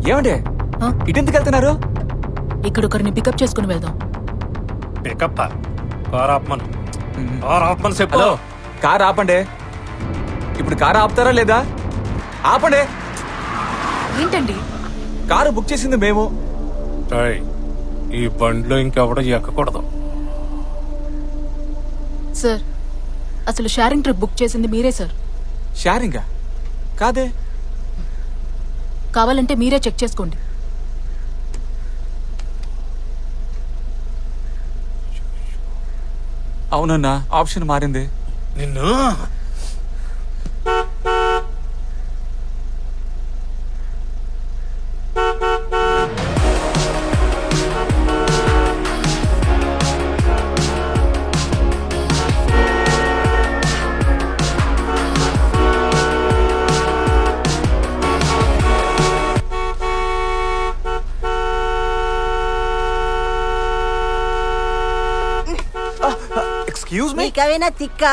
ఏమండి ఇటెందుకు వెళ్తున్నారు? ఇక్కడ ఒకరిని పికప్ చేసుకుని వెళ్దాం. పికప్ కార్ ఆపమని చెప్పు. హలో, కార్ ఆపండి. ఇప్పుడు కార్ ఆపుతారా లేదా? ఆపండి. ఏంటండి? కారు బుక్ చేసింది మేము. ఏయ్, ఈ బండిలో ఇంకెవడో ఎక్కకూడదు. సార్, అసలు షేరింగ్ ట్రిప్ బుక్ చేసింది మీరే సార్. షేరింగా? కాదే. కావాలంటే మీరే చెక్ చేసుకోండి. అవునన్నా, ఆప్షన్ మారింది. నిన్ను ఎక్స్క్యూజ్ మీ. నీకైనా తిక్క?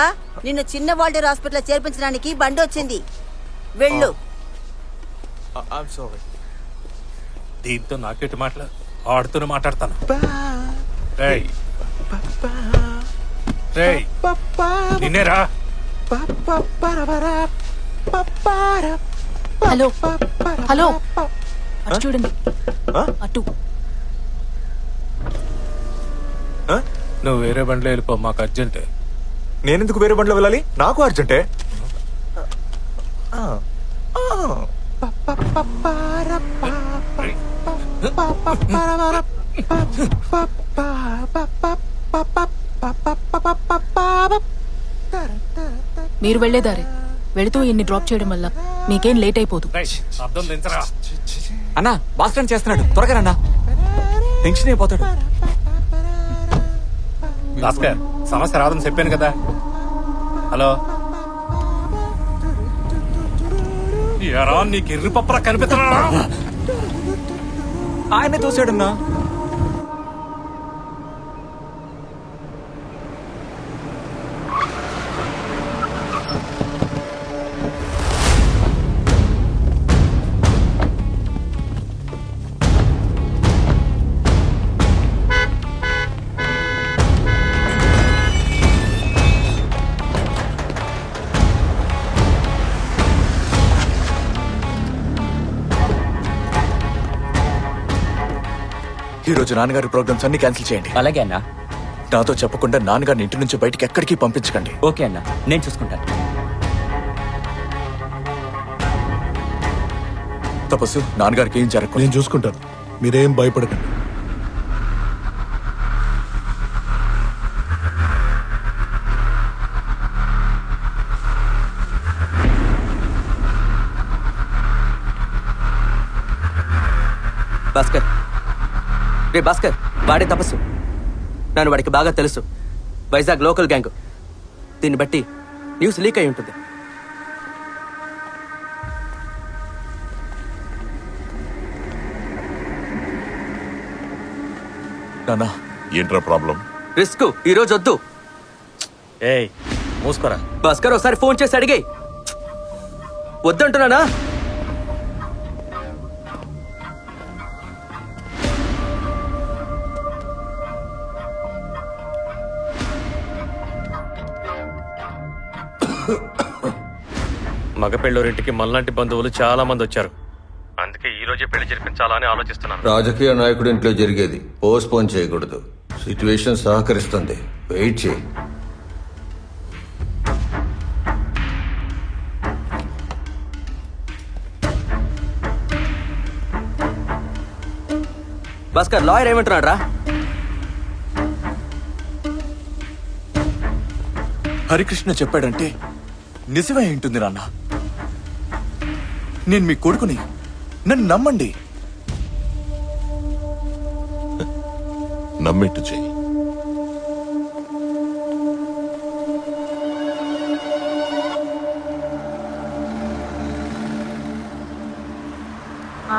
నిన్ను చిన్న వాల్టర్ హాస్పిటల్ చేర్పించడానికి బండి వచ్చింది. వెళ్ళు. దీంతో నాకేటి మాటలు ఆడుతూనే మాట్లాడతాను. రేయ్, రేయ్, నిన్నేరా. హలో హలో, అటు చూడండి. అటు. నువ్వు వేరే బండిలో వెళ్ళిపో, మాకు అర్జెంట్. నేనెందుకు వేరే బండిలో వెళ్ళాలి? నాకు అర్జెంటే. మీరు వెళ్లేదారే. వెళుతూ ఇన్ని డ్రాప్ చేయడం వల్ల మీకేం లేట్ అయిపోదు. అర్థం దించరా. అన్నా, బాస్టన్ చేస్తున్నాడు, త్వరగా అన్నా. టెన్షన్ అయిపోతాడు. భాస్కర్, సమస్య రాదని చెప్పాను కదా. హలో, ఎరా నీకు ఎర్రి పప్పరా కనిపిస్తున్నా? ఆయనే చూసాడన్నా. ఈ రోజు నాన్నగారి ప్రోగ్రామ్స్ అన్ని క్యాన్సిల్ చేయండి. అలాగే అన్నా. నాతో చెప్పకుండా నాన్నగారిని ఇంటి నుంచి బయటికి ఎక్కడికి పంపించకండి. ఓకే అన్నా, నేను చూసుకుంటాను. తపస్సు, నాన్నగారికి ఏం జరగదు. నేను చూసుకుంటాను, మీరేం భయపడకండి. భాస్కర్, రే భాస్కర్, వాడే తపస్సు. నన్ను వాడికి బాగా తెలుసు. Vizag local gang. దీన్ని బట్టి న్యూస్ లీక్ అయి ఉంటుంది. నాన్న, ఏంట్రా ప్రాబ్లం? రిస్క్ ఈ రోజు వద్దు. ఏయ్, మూసుకోరా. భాస్కర్, ఒకసారి ఫోన్ చేసి అడిగే. వద్దంటున్నానా? మగపెళ్ళోరింటికి మళ్ళంటి బంధువులు చాలా మంది వచ్చారు. అందుకే ఈ రోజే పెళ్లి జరిపించాలని ఆలోచిస్తున్నాను. రాజకీయ నాయకుడి ఇంట్లో జరిగేది పోస్ట్పోన్ చేయకూడదు. సిచ్యువేషన్ సహకరిస్తుంది. వెయిట్ చేయి. భాస్కర్, లాయర్ ఏమంటున్నాడు రా? హరికృష్ణ చెప్పాడంటే నిజమే ఉంటుంది నాన్న. నేను మీ కొడుకుని, నన్ను నమ్మండి. నమ్మిట్టు చెయ్యి.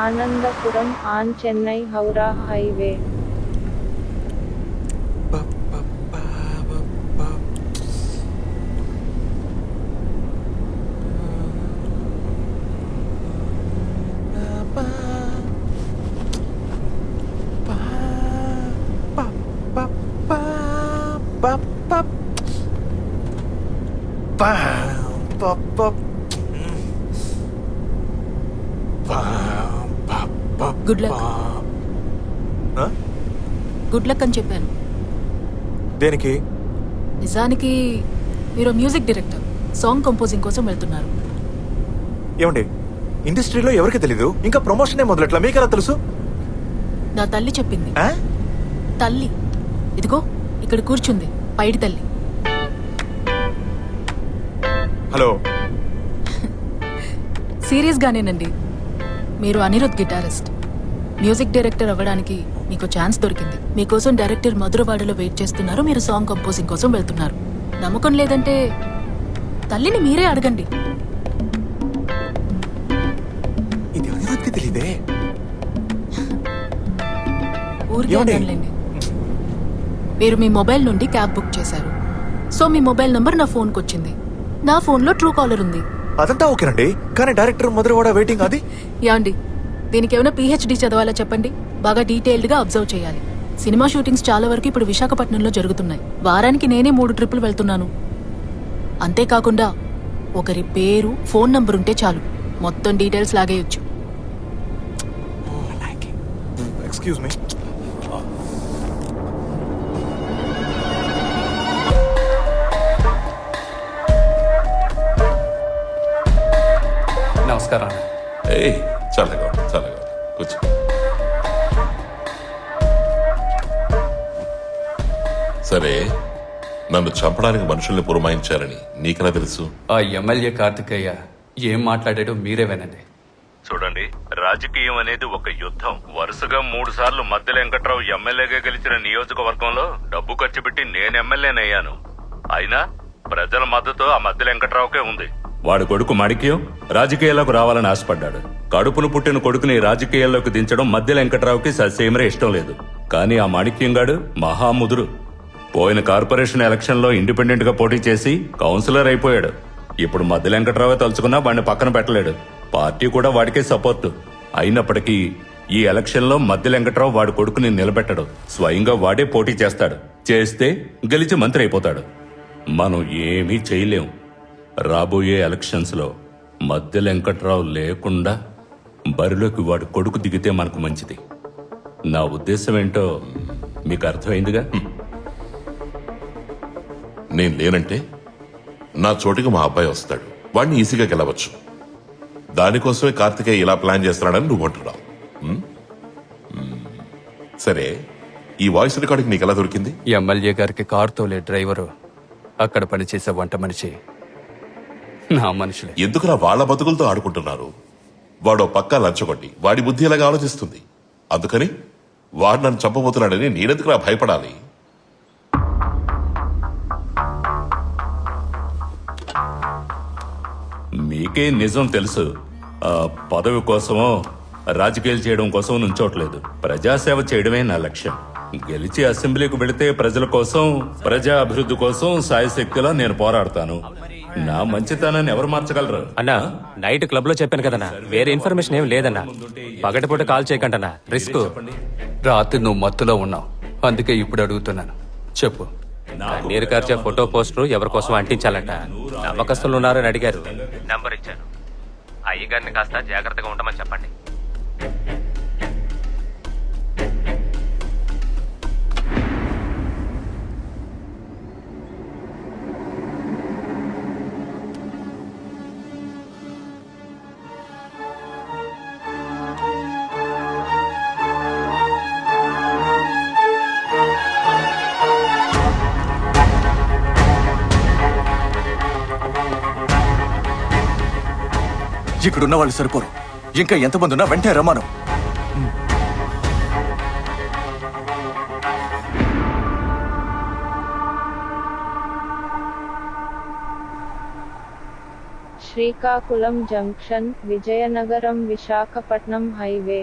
Anandapuram on Chennai Howrah highway. Good luck good luck అని చెప్పాను. దేనికి? నిజానికి మీరు మ్యూజిక్ డైరెక్టర్, సాంగ్ కంపోజింగ్ కోసం వెళ్తున్నారు. ఏమండి, ఇండస్ట్రీలో ఎవరికి తెలీదు, ఇంకా ప్రమోషన్ మొదలెట్లా మీకెలా తెలుసు? నా తల్లి చెప్పింది. ఆ? తల్లి ఇదిగో ఇక్కడ కూర్చుంది, పైడి తల్లి. హలో. సీరియస్ గానేనండి. మీరు అనిరుద్ గిటారిస్ట్, మ్యూజిక్ డైరెక్టర్ అవ్వడానికి మీకు ఛాన్స్ దొరికింది. మీకోసం డైరెక్టర్ మధురవాడలో వెయిట్ చేస్తున్నారు. మీరు సాంగ్ కంపోజింగ్ కోసం వెళ్తున్నారు. నమ్మకం లేదంటే తల్లిని మీరే అడగండి. ఇది అనిరుద్ధ్కి తెలీదే. ఊరికే ఏమండి? అడగండి. మీరు మీ మొబైల్ నుండి క్యాబ్ బుక్ చేశారు. సో మీ మొబైల్ నంబర్ నా ఫోన్కి వచ్చింది. నా ఫోన్లో ట్రూ కాలర్ ఉంది. అదంతా ఓకేనండి, కానీ డైరెక్టర్ మధురవాడ వెయిటింగ్ అది. యాండి, దీనికి ఏమైనా PhD చదవాలా చెప్పండి. బాగా డీటెయిల్డ్ గా అబ్జర్వ్ చేయాలి. సినిమా షూటింగ్స్ చాలా వరకు ఇప్పుడు విశాఖపట్నంలో జరుగుతున్నాయి. వారానికి నేనే 3 ట్రిప్పులు వెళ్తున్నాను. అంతేకాకుండా ఒకరి పేరు, ఫోన్ నంబర్ ఉంటే చాలు, మొత్తం డీటెయిల్స్ లాగేయొచ్చు. Excuse me. నమస్కారం. ఏయ్ చల్లగా కూర్చో. సరే, నన్ను చంపడానికి మనుషుల్ని పురమాయించారని నీకెలా తెలుసు? ఆ ఎమ్మెల్యే కార్తికేయ ఏం మాట్లాడాడో మీరే వినండి. చూడండి, రాజకీయం అనేది ఒక యుద్ధం. వరుసగా 3 సార్లు మద్దెల వెంకట్రావు ఎమ్మెల్యేగా గెలిచిన నియోజకవర్గంలో డబ్బు ఖర్చు పెట్టి నేను ఎమ్మెల్యేనయ్యాను. అయినా ప్రజల మద్దతు ఆ మద్దెల వెంకట్రావుకే ఉంది. వాడి కొడుకు మాణిక్యం రాజకీయాల్లోకి రావాలని ఆశపడ్డాడు. కడుపును పుట్టిన కొడుకుని రాజకీయాల్లోకి దించడం మద్దెల వెంకట్రావుకి ససేమరే ఇష్టం లేదు. కానీ ఆ మాణిక్యం గాడు మహాముదురు. పోయిన కార్పొరేషన్ ఎలక్షన్ లో ఇండిపెండెంట్ గా పోటీ చేసి కౌన్సిలర్ అయిపోయాడు. ఇప్పుడు మద్దెల వెంకట్రావే తలుచుకున్నా వాడిని పక్కన పెట్టలేడు. పార్టీ కూడా వాడికే సపోర్టు. అయినప్పటికీ ఈ ఎలక్షన్ లో మద్దెల వెంకట్రావు వాడి కొడుకుని నిలబెట్టడు. స్వయంగా వాడే పోటీ చేస్తాడు. చేస్తే గెలిచి మంత్రి అయిపోతాడు. మనం ఏమీ చేయలేం. రాబోయే ఎలక్షన్స్ లో మద్దెల వెంకట్రావు లేకుండా బరిలోకి వాడి కొడుకు దిగితే మనకు మంచిది. నా ఉద్దేశం ఏంటో మీకు అర్థమైందిగా? నేను లేనంటే నా చోటికి మా అబ్బాయి వస్తాడు. వాడిని ఈజీగా గెలవచ్చు. దానికోసమే కార్తికేయ ఇలా ప్లాన్ చేస్తున్నాడని నువ్వు అంటున్నావు. సరే, ఈ వాయిస్ రికార్డింగ్ నీకు ఎలా దొరికింది? ఎమ్మెల్యే గారికి కారు తోలే డ్రైవరు, అక్కడ పనిచేసే వంట మనిషి నా మనుషులే. ఎందుకురా వాళ్ళ బతుకులతో ఆడుకుంటున్నారు? వాడో పక్కా లంచగొట్టి వాడి బుద్ధి ఇలాగా ఆలోచిస్తుంది. అందుకని వాడు నన్ను చంపబోతున్నాడని నేనెందుకురా భయపడాలి? మీకే నిజం తెలుసు. పదవి కోసమో రాజకీయాలు చేయడం కోసం నుంచోట్లేదు. ప్రజాసేవ చేయడమే నా లక్ష్యం. గెలిచి అసెంబ్లీకి వెళితే ప్రజల కోసం, ప్రజా అభివృద్ధి కోసం సాయశక్తిలో నేను పోరాడతాను. నా మంచితనాన్ని ఎవరు మార్చగలరు? అన్నా, నైట్ క్లబ్ లో చెప్పాను కదన్నా, వేరే ఇన్ఫర్మేషన్ ఏం లేదన్నా. పగటిపూట కాల్ చేయకంటన్నా, రిస్క్. రాత్రి నువ్వు మత్తులో ఉన్నావు, అందుకే ఇప్పుడు అడుగుతున్నాను, చెప్పు. నీరు కార్చే ఫోటో పోస్టర్ ఎవరి కోసం అంటించాలంట. నమ్మకస్తులు ఉన్నారని అడిగారు, నంబర్ ఇచ్చాను. అయ్యగారిని కాస్త జాగ్రత్తగా ఉండమని చెప్పండి. ఇక్కడున్న వాళ్ళు సరిపోరు. ఇంకా ఎంతమంది ఉన్నా వెంటనే రమ్మను. Srikakulam junction, Vizianagaram Visakhapatnam highway.